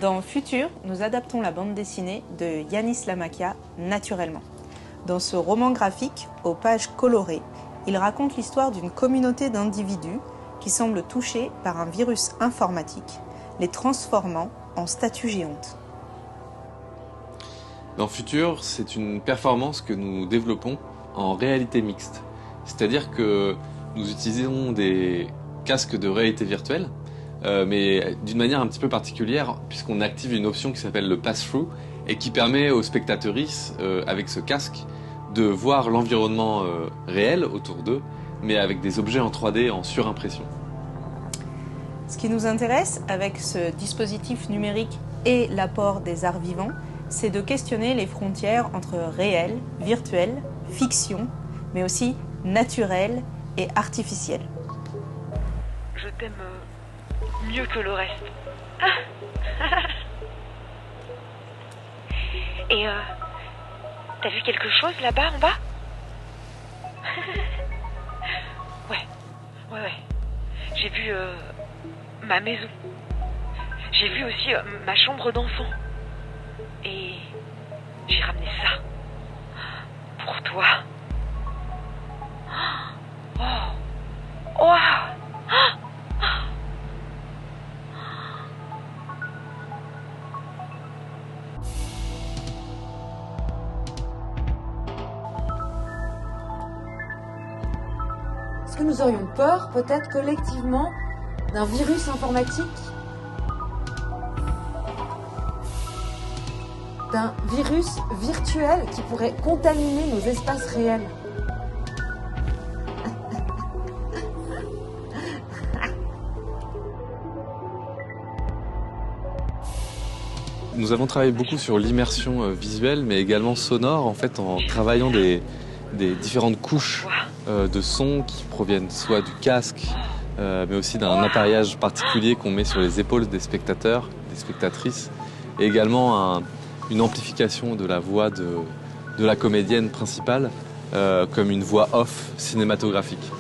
Dans Futur, nous adaptons la bande dessinée de Yanis Lamakia naturellement. Dans ce roman graphique, aux pages colorées, il raconte l'histoire d'une communauté d'individus qui semblent touchés par un virus informatique, les transformant en statues géantes. Dans Futur, c'est une performance que nous développons en réalité mixte. C'est-à-dire que nous utilisons des casques de réalité virtuelle, mais d'une manière un petit peu particulière, puisqu'on active une option qui s'appelle le pass-through et qui permet aux spectatrices, avec ce casque, de voir l'environnement réel autour d'eux, mais avec des objets en 3D en surimpression. Ce qui nous intéresse avec ce dispositif numérique et l'apport des arts vivants, c'est de questionner les frontières entre réel, virtuel, fiction, mais aussi naturel et artificiel. Je t'aime mieux que le reste. Et t'as vu quelque chose là-bas en bas? Ouais. J'ai vu ma maison. J'ai vu aussi ma chambre d'enfant. Et j'ai ramené ça pour toi. Oh. Est-ce que nous aurions peur, peut-être collectivement, d'un virus informatique? D'un virus virtuel qui pourrait contaminer nos espaces réels? Nous avons travaillé beaucoup sur l'immersion visuelle, mais également sonore, en fait, en travaillant des différentes couches de sons qui proviennent soit du casque, mais aussi d'un appareillage particulier qu'on met sur les épaules des spectateurs, des spectatrices, et également une amplification de la voix de la comédienne principale, comme une voix off cinématographique.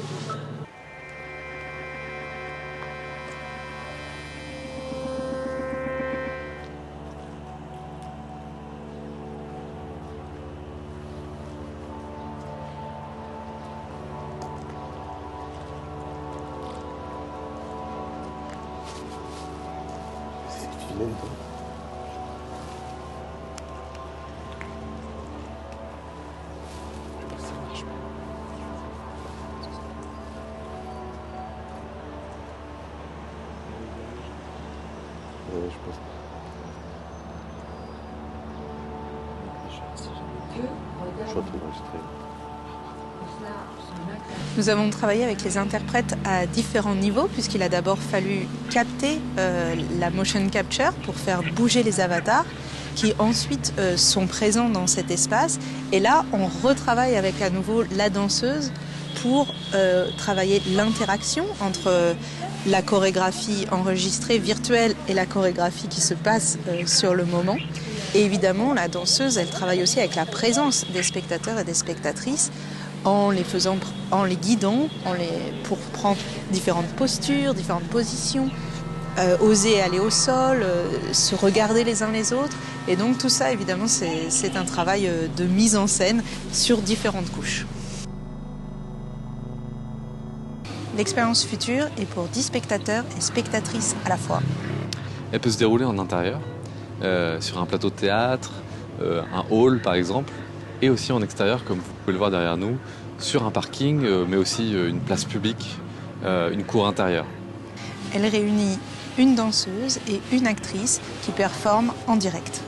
Nous avons travaillé avec les interprètes à différents niveaux puisqu'il a d'abord fallu capter la motion capture pour faire bouger les avatars qui ensuite sont présents dans cet espace. Et là, on retravaille avec à nouveau la danseuse pour travailler l'interaction entre la chorégraphie enregistrée virtuelle et la chorégraphie qui se passe sur le moment. Et évidemment, la danseuse, elle travaille aussi avec la présence des spectateurs et des spectatrices en les guidant, pour prendre différentes postures, différentes positions, oser aller au sol, se regarder les uns les autres. Et donc tout ça, évidemment, c'est un travail de mise en scène sur différentes couches. L'expérience Futur est pour 10 spectateurs et spectatrices à la fois. Elle peut se dérouler en intérieur, sur un plateau de théâtre, un hall par exemple, et aussi en extérieur, comme vous pouvez le voir derrière nous, sur un parking, mais aussi une place publique, une cour intérieure. Elle réunit une danseuse et une actrice qui performent en direct.